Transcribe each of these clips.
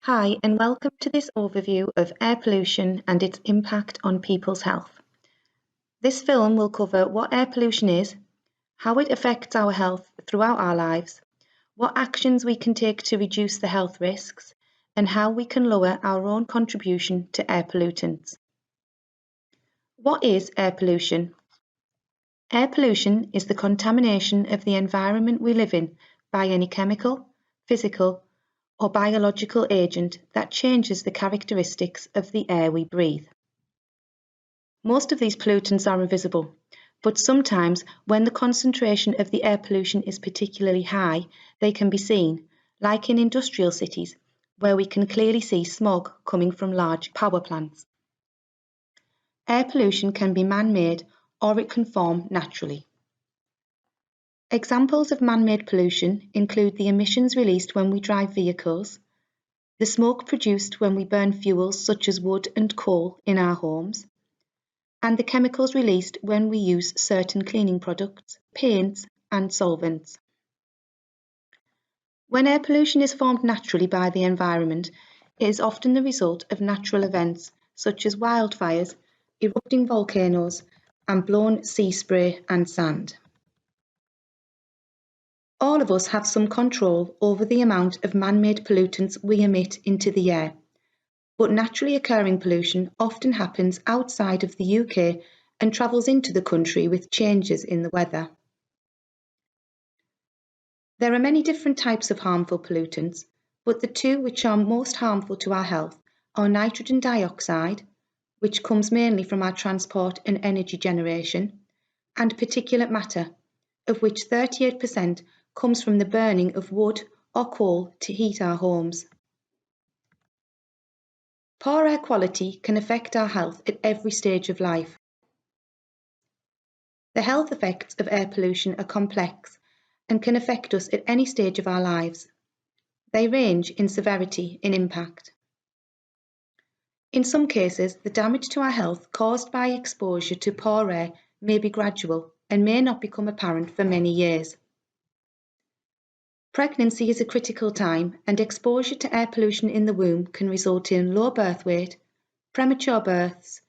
Hi, and welcome to this overview of air pollution and its impact on people's health. This film will cover what air pollution is, how it affects our health throughout our lives, what actions we can take to reduce the health risks, and how we can lower our own contribution to air pollutants. What is air pollution? Air pollution is the contamination of the environment we live in by any chemical, physical, or biological agent that changes the characteristics of the air we breathe. Most of these pollutants are invisible, but sometimes when the concentration of the air pollution is particularly high, they can be seen, like in industrial cities, where we can clearly see smog coming from large power plants. Air pollution can be man-made or it can form naturally. Examples of man-made pollution include the emissions released when we drive vehicles, the smoke produced when we burn fuels such as wood and coal in our homes, and the chemicals released when we use certain cleaning products, paints, and solvents. When air pollution is formed naturally by the environment, it is often the result of natural events such as wildfires, erupting volcanoes, and blown sea spray and sand. All of us have some control over the amount of man-made pollutants we emit into the air, but naturally occurring pollution often happens outside of the UK and travels into the country with changes in the weather. There are many different types of harmful pollutants, but the two which are most harmful to our health are nitrogen dioxide, which comes mainly from our transport and energy generation, and particulate matter, of which 38% comes from the burning of wood or coal to heat our homes. Poor air quality can affect our health at every stage of life. The health effects of air pollution are complex and can affect us at any stage of our lives. They range in severity and impact. In some cases, the damage to our health caused by exposure to poor air may be gradual and may not become apparent for many years. Pregnancy is a critical time, and exposure to air pollution in the womb can result in low birth weight, premature births,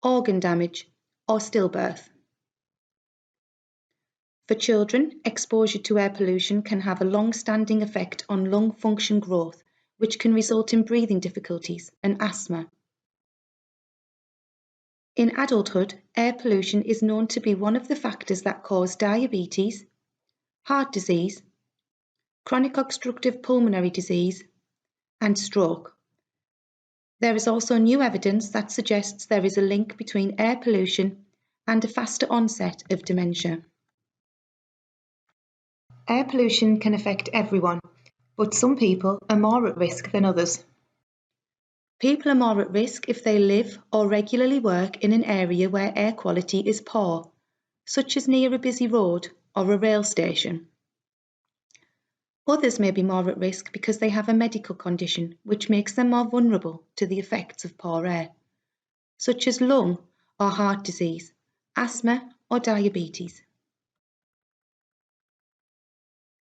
organ damage, or stillbirth. For children, exposure to air pollution can have a long-standing effect on lung function growth, which can result in breathing difficulties and asthma. In adulthood, air pollution is known to be one of the factors that cause diabetes, heart disease, chronic obstructive pulmonary disease, and stroke. There is also new evidence that suggests there is a link between air pollution and a faster onset of dementia. Air pollution can affect everyone, but some people are more at risk than others. People are more at risk if they live or regularly work in an area where air quality is poor, such as near a busy road or a rail station. Others may be more at risk because they have a medical condition which makes them more vulnerable to the effects of poor air, such as lung or heart disease, asthma or diabetes.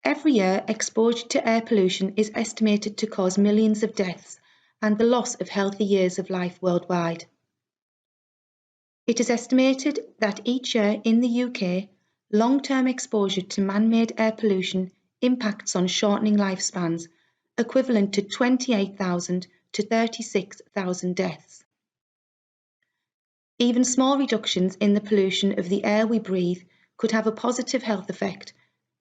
Every year, exposure to air pollution is estimated to cause millions of deaths and the loss of healthy years of life worldwide. It is estimated that each year in the UK, long-term exposure to man-made air pollution impacts on shortening lifespans, equivalent to 28,000 to 36,000 deaths. Even small reductions in the pollution of the air we breathe could have a positive health effect,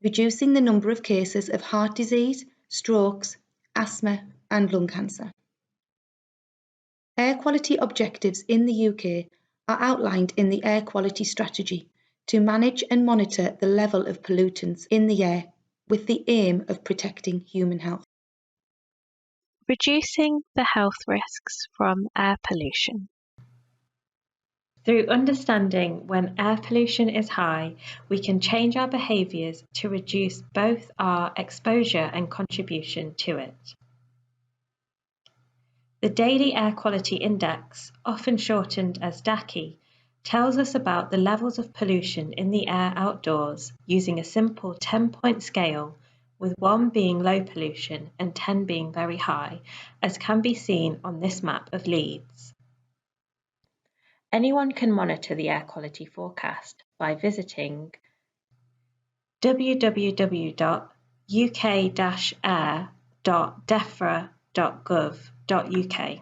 reducing the number of cases of heart disease, strokes, asthma, and lung cancer. Air quality objectives in the UK are outlined in the Air Quality Strategy to manage and monitor the level of pollutants in the air with the aim of protecting human health. Reducing the health risks from air pollution. Through understanding when air pollution is high, we can change our behaviours to reduce both our exposure and contribution to it. The Daily Air Quality Index, often shortened as DAQI, tells us about the levels of pollution in the air outdoors using a simple 10-point scale with 1 being low pollution and 10 being very high, as can be seen on this map of Leeds. Anyone can monitor the air quality forecast by visiting www.uk-air.defra.gov.uk.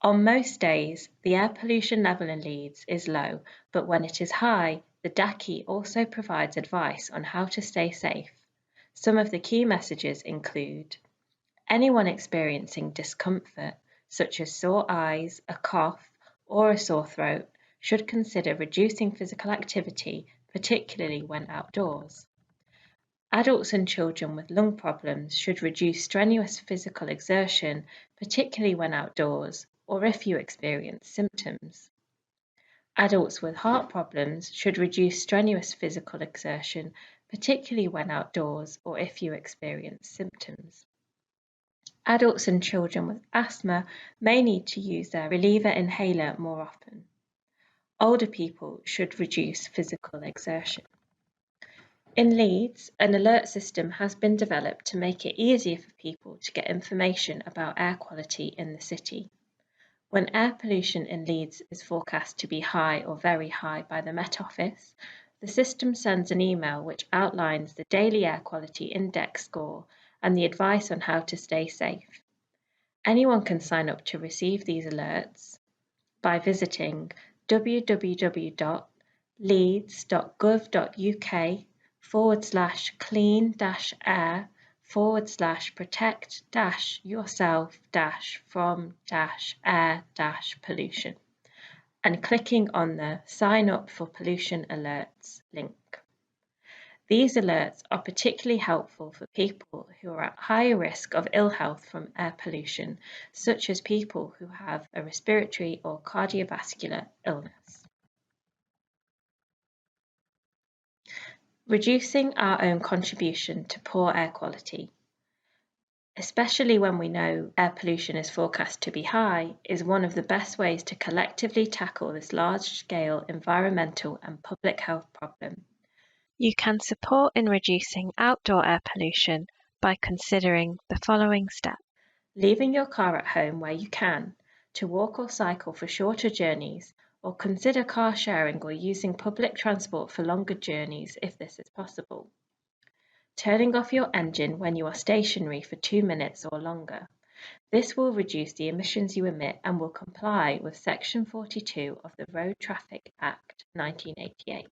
On most days, the air pollution level in Leeds is low, but when it is high, the DACI also provides advice on how to stay safe. Some of the key messages include anyone experiencing discomfort, such as sore eyes, a cough, or a sore throat, should consider reducing physical activity, particularly when outdoors. Adults and children with lung problems should reduce strenuous physical exertion, particularly when outdoors, or if you experience symptoms. Adults with heart problems should reduce strenuous physical exertion, particularly when outdoors, or if you experience symptoms. Adults and children with asthma may need to use their reliever inhaler more often. Older people should reduce physical exertion. In Leeds, an alert system has been developed to make it easier for people to get information about air quality in the city. When air pollution in Leeds is forecast to be high or very high by the Met Office, the system sends an email which outlines the daily air quality index score and the advice on how to stay safe. Anyone can sign up to receive these alerts by visiting www.leeds.gov.uk/clean-air/protect-yourself-from-air-pollution and clicking on the Sign Up for Pollution Alerts link. These alerts are particularly helpful for people who are at higher risk of ill health from air pollution, such as people who have a respiratory or cardiovascular illness. Reducing our own contribution to poor air quality, especially when we know air pollution is forecast to be high, is one of the best ways to collectively tackle this large-scale environmental and public health problem. You can support in reducing outdoor air pollution by considering the following steps. Leaving your car at home where you can, to walk or cycle for shorter journeys, or consider car sharing or using public transport for longer journeys if this is possible. Turning off your engine when you are stationary for 2 minutes or longer. This will reduce the emissions you emit and will comply with Section 42 of the Road Traffic Act 1988.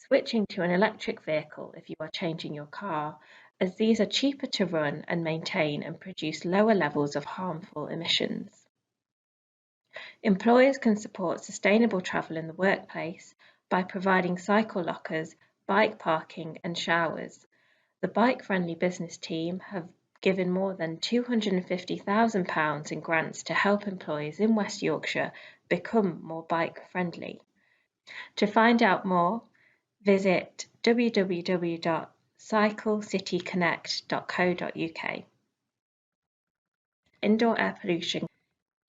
Switching to an electric vehicle if you are changing your car, as these are cheaper to run and maintain and produce lower levels of harmful emissions. Employers can support sustainable travel in the workplace by providing cycle lockers, bike parking and showers. The bike-friendly business team have given more than £250,000 in grants to help employers in West Yorkshire become more bike-friendly. To find out more, visit www.cyclecityconnect.co.uk. Indoor air pollution.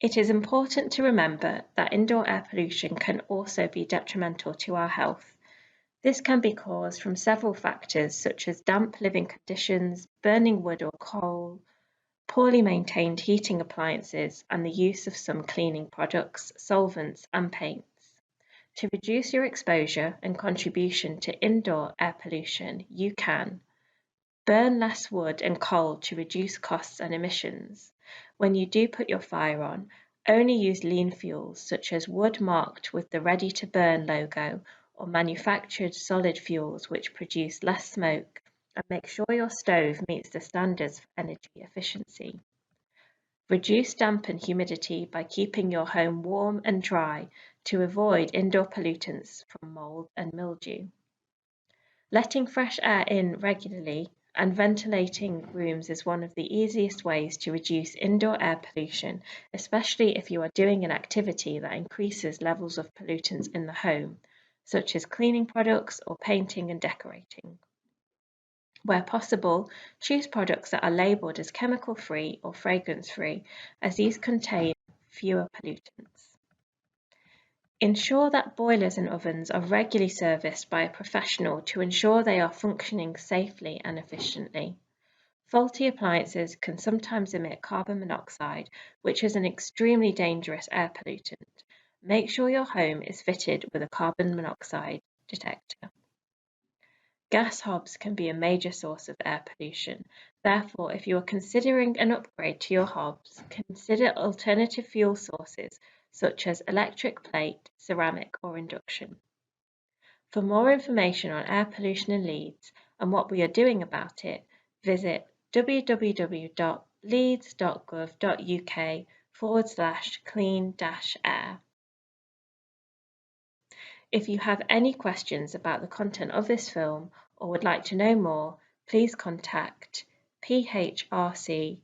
It is important to remember that indoor air pollution can also be detrimental to our health. This can be caused from several factors such as damp living conditions, burning wood or coal, poorly maintained heating appliances, and the use of some cleaning products, solvents, and paints. To reduce your exposure and contribution to indoor air pollution, you can burn less wood and coal to reduce costs and emissions. When you do put your fire on, only use lean fuels such as wood marked with the Ready to Burn logo or manufactured solid fuels which produce less smoke, and make sure your stove meets the standards for energy efficiency. Reduce damp and humidity by keeping your home warm and dry to avoid indoor pollutants from mold and mildew. Letting fresh air in regularly and ventilating rooms is one of the easiest ways to reduce indoor air pollution, especially if you are doing an activity that increases levels of pollutants in the home, such as cleaning products or painting and decorating. Where possible, choose products that are labelled as chemical-free or fragrance-free, as these contain fewer pollutants. Ensure that boilers and ovens are regularly serviced by a professional to ensure they are functioning safely and efficiently. Faulty appliances can sometimes emit carbon monoxide, which is an extremely dangerous air pollutant. Make sure your home is fitted with a carbon monoxide detector. Gas hobs can be a major source of air pollution. Therefore, if you are considering an upgrade to your hobs, consider alternative fuel sources such as electric plate, ceramic, or induction. For more information on air pollution in Leeds and what we are doing about it, visit www.leeds.gov.uk/clean-air. If you have any questions about the content of this film or would like to know more, please contact phrc@leeds.gov.uk.